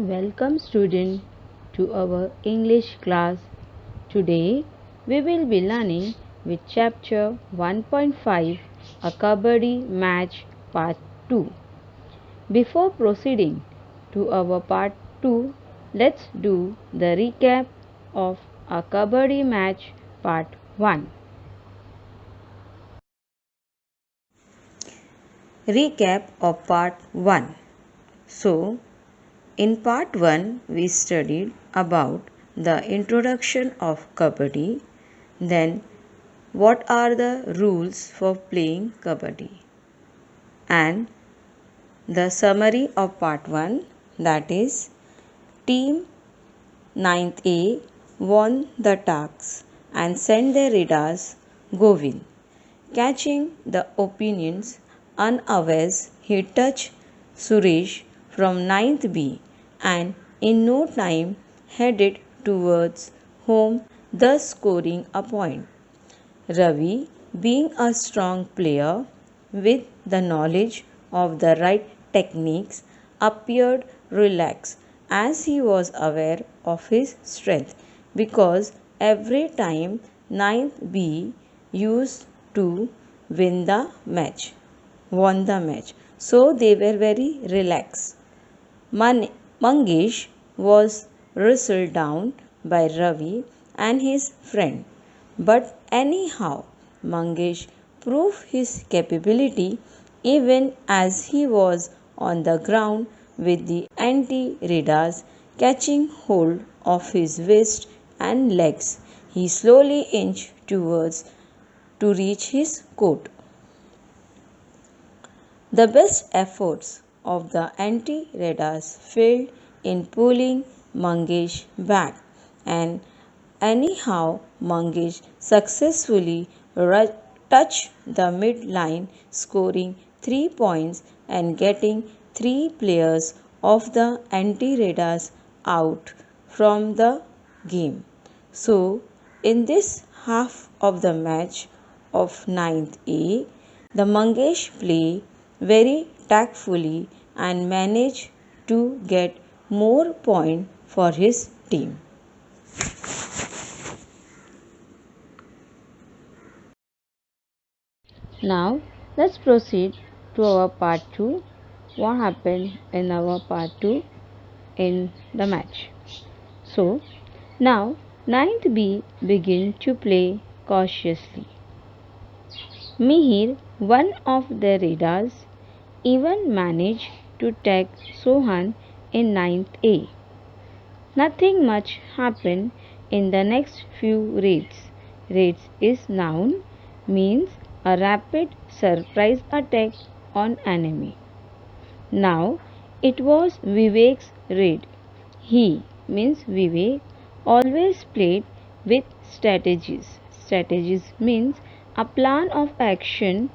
Welcome student to our English class. Today we will be learning with chapter 1.5 a Kabaddi match part 2. Before proceeding to our part 2, let's do the recap of a Kabaddi match part 1. Recap of part 1. So, in part 1 we studied about the introduction of Kabaddi, then what are the rules for playing Kabaddi, and the summary of part 1, that is team 9th A won the task and sent their radars Govind. Catching the opponents unawares, he touched Suresh from 9th B and in no time headed towards home, thus scoring a point. Ravi, being a strong player with the knowledge of the right techniques, appeared relaxed as he was aware of his strength, because every time 9th B used to won the match. So they were very relaxed. Mangesh was wrestled down by Ravi and his friend. But anyhow, Mangesh proved his capability even as he was on the ground with the anti-radars catching hold of his waist and legs. He slowly inched towards to reach his court. The best efforts of the anti-radars failed in pulling Mangesh back, and anyhow Mangesh successfully touched the mid-line, scoring 3 points and getting 3 players of the anti-radars out from the game. So, in this half of the match of 9th A, the Mangesh play very tactfully and managed to get more points for his team. Now let's proceed to our part 2. What happened in our part 2 in the match? So now 9th B begin to play cautiously. Mihir, one of the radars, even managed to tag Sohan in 9th A. Nothing much happened in the next few raids. Raids is noun, means a rapid surprise attack on enemy. Now it was Vivek's raid. He, means Vivek, always played with strategies. Strategies means a plan of action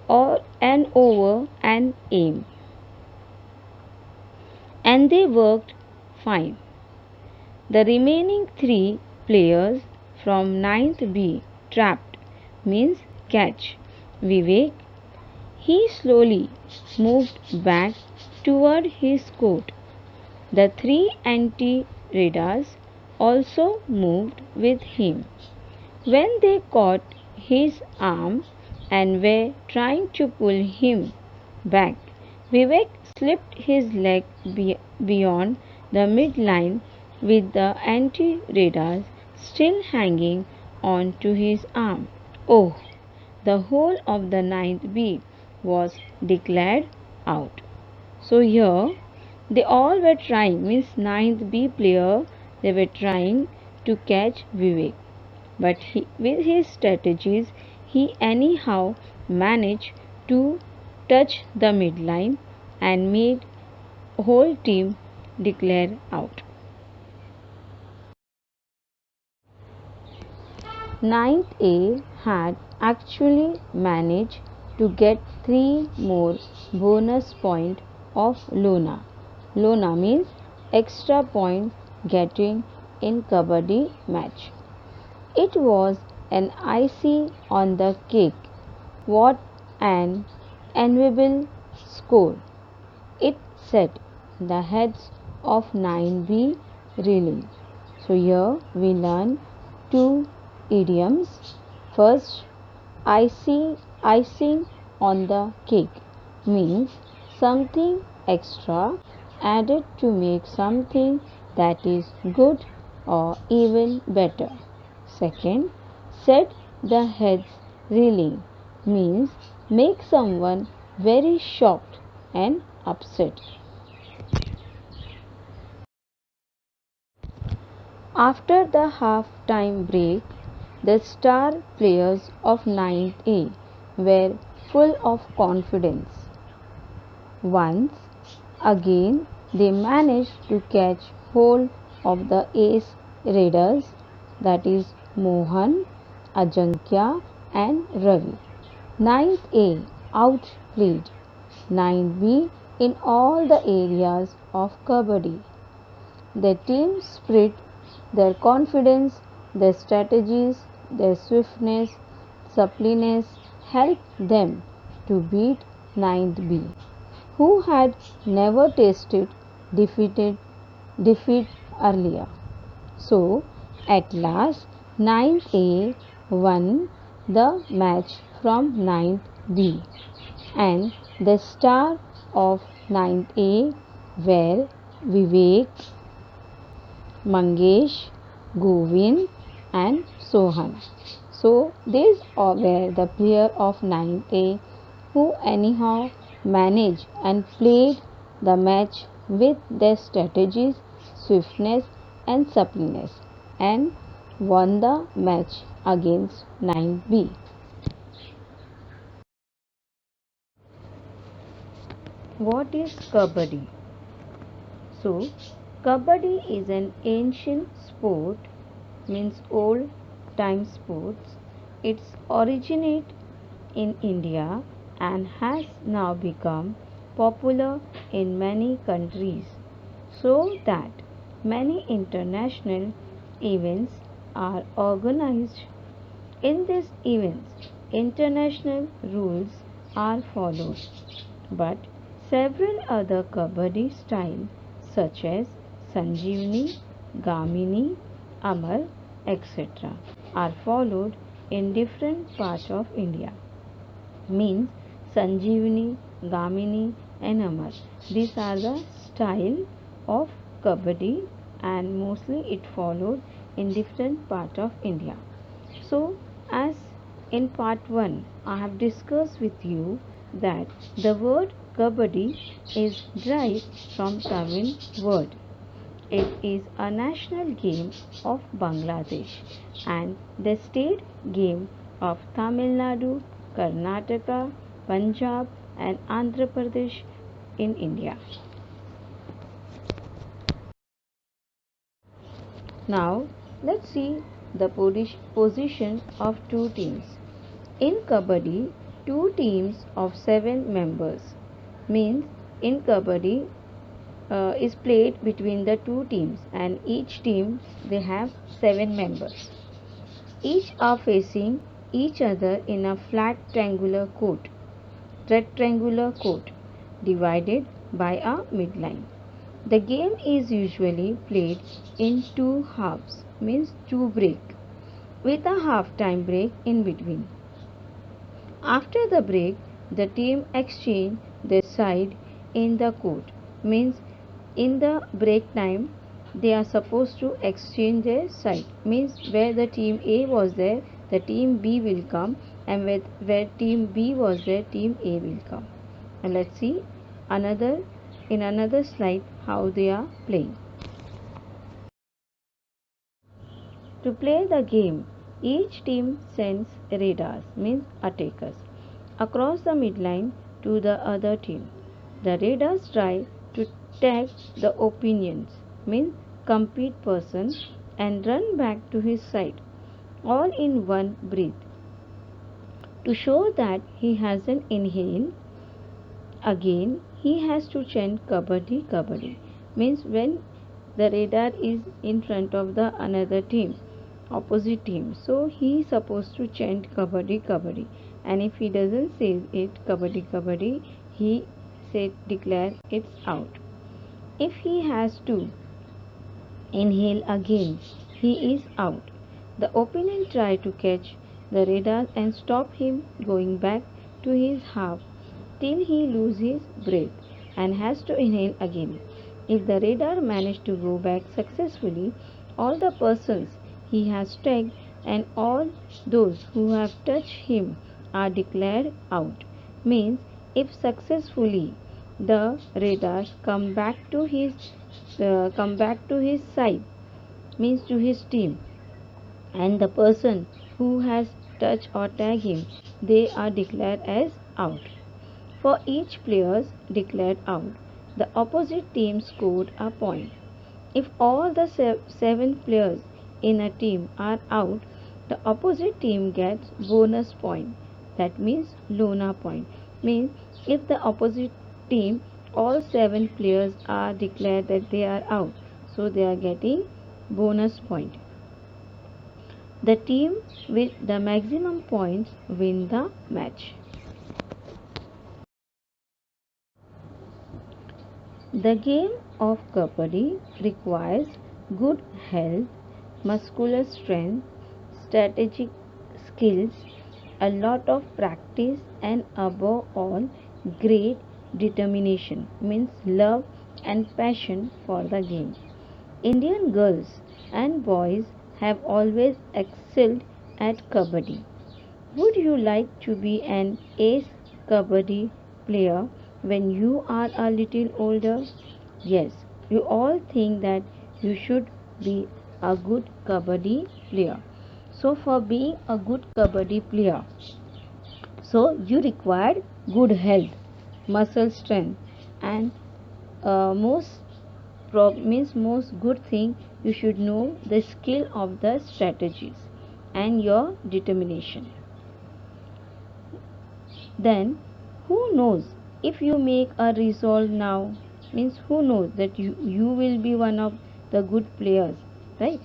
or an over an aim. And they worked fine. The remaining 3 players from 9th B trapped, means catch Vivek. He slowly moved back toward his court. The 3 anti-radars also moved with him. When they caught his arm and were trying to pull him back, Vivek slipped his leg beyond the midline with the anti-radars still hanging on to his arm. Oh, the whole of the 9th B was declared out. So here they all were trying, means 9th B player, they were trying to catch Vivek. But with his strategies, he anyhow managed to touch the midline and made whole team declare out. 9th A had actually managed to get 3 more bonus points of Lona. Lona means extra points getting in Kabaddi match. It was an icing on the cake. What an enviable score! It set the heads of 9B reeling. So here we learn two idioms. First, icing on the cake means something extra added to make something that is good or even better. Second, set the heads reeling means make someone very shocked and upset. After the half-time break, the star players of 9th A were full of confidence. Once again, they managed to catch hold of the ace raiders, that is Mohan, Ajankya and Ravi. 9th A outplayed 9B in all the areas of Kabaddi. The team spirit, their confidence, their strategies, their swiftness, suppleness helped them to beat 9th B, who had never tasted defeat earlier. So, at last, 9th A won the match from 9th B, and the star of 9th A were Vivek, Mangesh, Govind and Sohan. So these were the player of 9th A who anyhow managed and played the match with their strategies, swiftness and suppleness and won the match against 9B. What is Kabaddi? So, Kabaddi is an ancient sport, means old time sports. It's originate in India and has now become popular in many countries, so that many international events are organized. In these events, international rules are followed, but several other Kabaddi styles such as Sanjeevani, Gamini, Amar, etc. are followed in different parts of India. Means Sanjeevani, Gamini and Amar. These are the style of Kabaddi and mostly it followed in different part of India. So as in part 1 I have discussed with you that the word Kabaddi is derived from Tamil word. It is a national game of Bangladesh and the state game of Tamil Nadu, Karnataka, Punjab and Andhra Pradesh in India. Now let's see the position of two teams. In Kabaddi, two teams of 7 members means in Kabaddi is played between the two teams and each team they have 7 members. Each are facing each other in a rectangular court divided by a midline. The game is usually played in two halves, means two break, with a half-time break in between. After the break, the team exchange their side in the court, means in the break time they are supposed to exchange their side, means where the team A was there, the team B will come, and where team B was there, team A will come. And let's see another slide how they are playing. To play the game, each team sends raiders, means attackers, across the midline to the other team. The raiders try to tag the opponents, means compete person, and run back to his side, all in one breath. To show that he hasn't inhaled, again he has to chant Kabaddi Kabaddi, means when the radar is in front of the another team, opposite team, so he is supposed to chant Kabaddi Kabaddi, and if he doesn't say it Kabaddi Kabaddi, he declare it's out. If he has to inhale again, he is out. The opponent tries to catch the radar and stop him going back to his half till he loses breath and has to inhale again. If the radar manages to go back successfully, all the persons he has tagged and all those who have touched him are declared out. Means if successfully the radars come back to his side, means to his team, and the person who has touched or tagged him, they are declared as out. For each player declared out, the opposite team scored a point. If all the 7 players in a team are out, the opposite team gets bonus point. That means Lona point. Means if the opposite team all 7 players are declared that they are out, so they are getting bonus point. The team with the maximum points win the match. The game of Kabaddi requires good health, muscular strength, strategic skills, a lot of practice, and above all, great determination, means love and passion for the game. Indian girls and boys have always excelled at Kabaddi. Would you like to be an ace Kabaddi player when you are a little older? Yes, you all think that you should be a good Kabaddi player. So, for being a good Kabaddi player, so you required good health, muscle strength, and most means most good thing you should know the skill of the strategies and your determination. Then who knows, if you make a resolve now, means who knows that you will be one of the good players, right?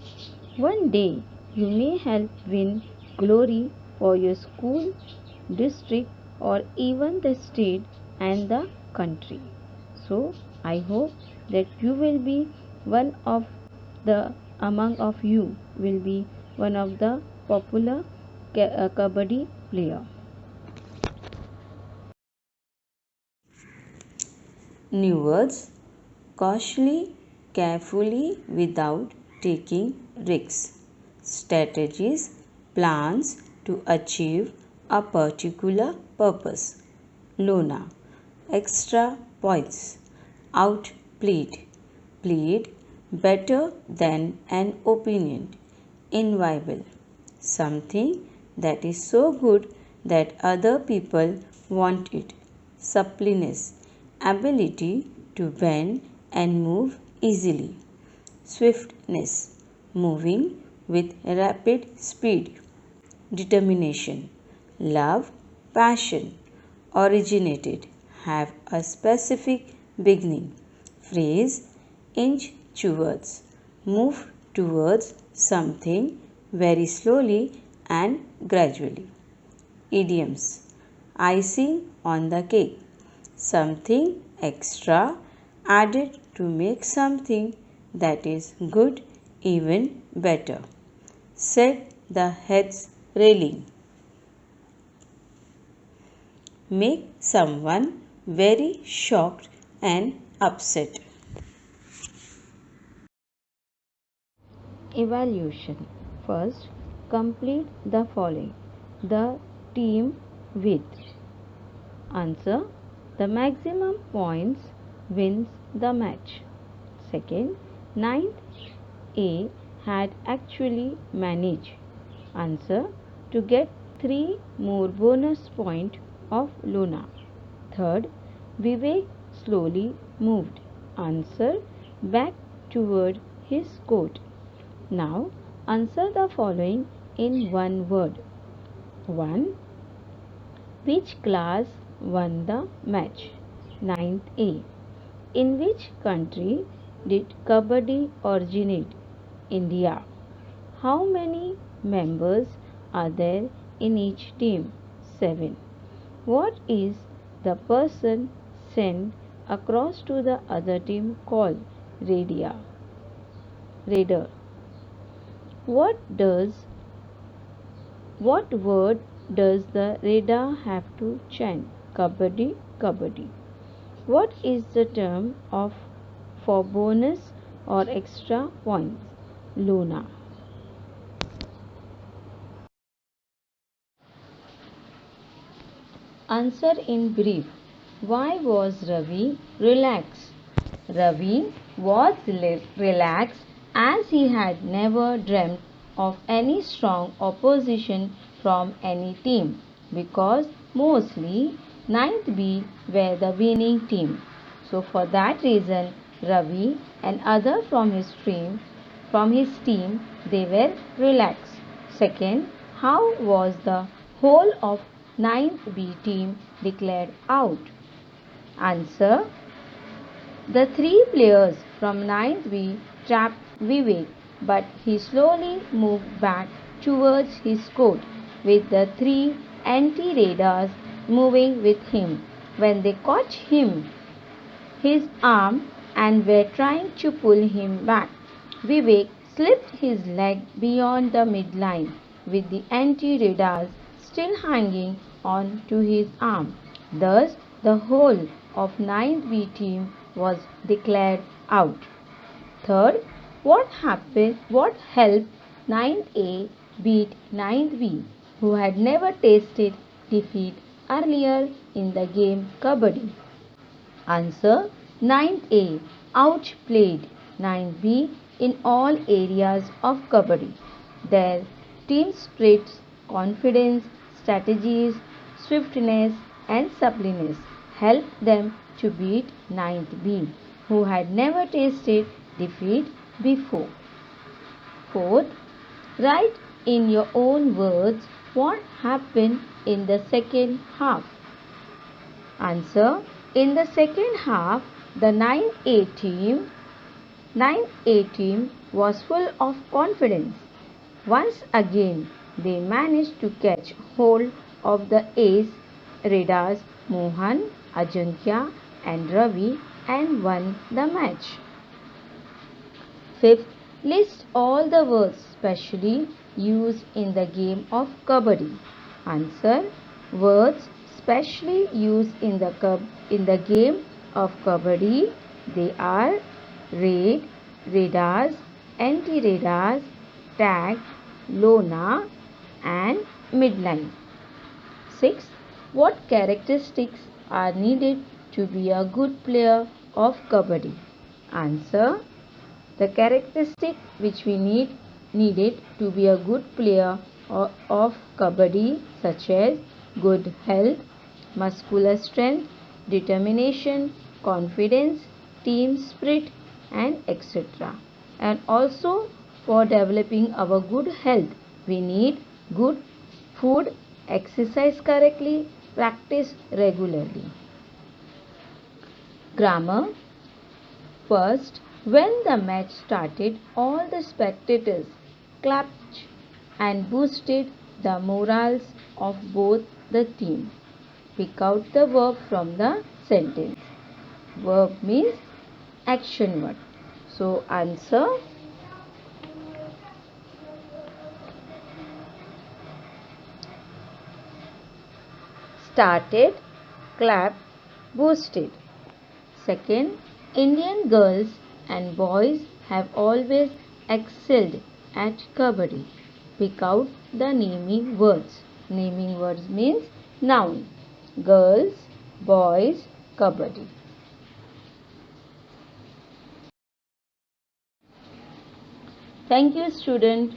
One day you may help win glory for your school, district, or even the state and the country. So I hope that you will be one of the among of you will be one of the popular kabaddi player. New words: cautiously, carefully, without taking risks. Strategies, plans to achieve a particular purpose. Lona, extra points. Outplayed, played better than an opponent. Inviolable, something that is so good that other people want it. Suppleness, ability to bend and move easily. Swiftness, moving with rapid speed. Determination, love, passion. Originated, have a specific beginning. Phrase, inch towards, move towards something very slowly and gradually. Idioms, icing on the cake, something extra added to make something that is good even better. Set the heads railing, make someone very shocked and upset. Evaluation. First, complete the following. The team with answer. The maximum points wins the match. Second, ninth A had actually managed answer to get 3 more bonus point of Luna. Third, Vivek slowly moved answer back toward his coat. Now answer the following in one word. 1. Which class won the match? Ninth A. In which country did Kabaddi originate? India. How many members are there in each team? 7. What is the person sent across to the other team called raider. What word does the raider have to chant? Kabaddi, kabaddi. What is the term of for bonus or extra points? Luna. Answer in brief. Why was Ravi relaxed? Ravi was relaxed as he had never dreamt of any strong opposition from any team because mostly 9th B were the winning team. So for that reason Ravi and other from his team they were relaxed. Second, how was the whole of 9th B team declared out? Answer. The three players from 9th B trapped Vivek, but he slowly moved back towards his court with the three anti-raiders moving with him. When they caught his arm and were trying to pull him back, Vivek slipped his leg beyond the midline with the anti-raiders still hanging on to his arm. Thus, the whole of 9th B team was declared out. Third, what helped 9th A beat 9th B, who had never tasted defeat earlier in the game Kabaddi? Answer. 9th A outplayed 9th B in all areas of Kabaddi. Their team spirit, confidence, strategies, swiftness and suppleness helped them to beat 9th B, who had never tasted defeat before. Fourth, write in your own words what happened in the second half. Answer. In the second half, the 9th A team was full of confidence. Once again, they managed to catch hold of the ace raiders Mohan, Ajankya and Ravi and won the match. Fifth, list all the words specially used in the game of Kabaddi. Answer. Words specially used in the game of Kabaddi, they are raid, raiders, anti-raiders, tag, lona and midline. 6. What characteristics are needed to be a good player of Kabaddi? Answer. The characteristic which we needed to be a good player of Kabaddi such as good health, muscular strength, determination, confidence, team spirit and etc. And also for developing our good health we need good food, exercise correctly, practice regularly. Grammar. First, when the match started, all the spectators clapped and boosted the morals of both the teams. Pick out the verb from the sentence. Verb means action word. So, answer. Started, clapped, boosted. Second, Indian girls and boys have always excelled at Kabaddi. Pick out the naming words. Naming words means noun. Girls, boys, Kabaddi. Thank you, student.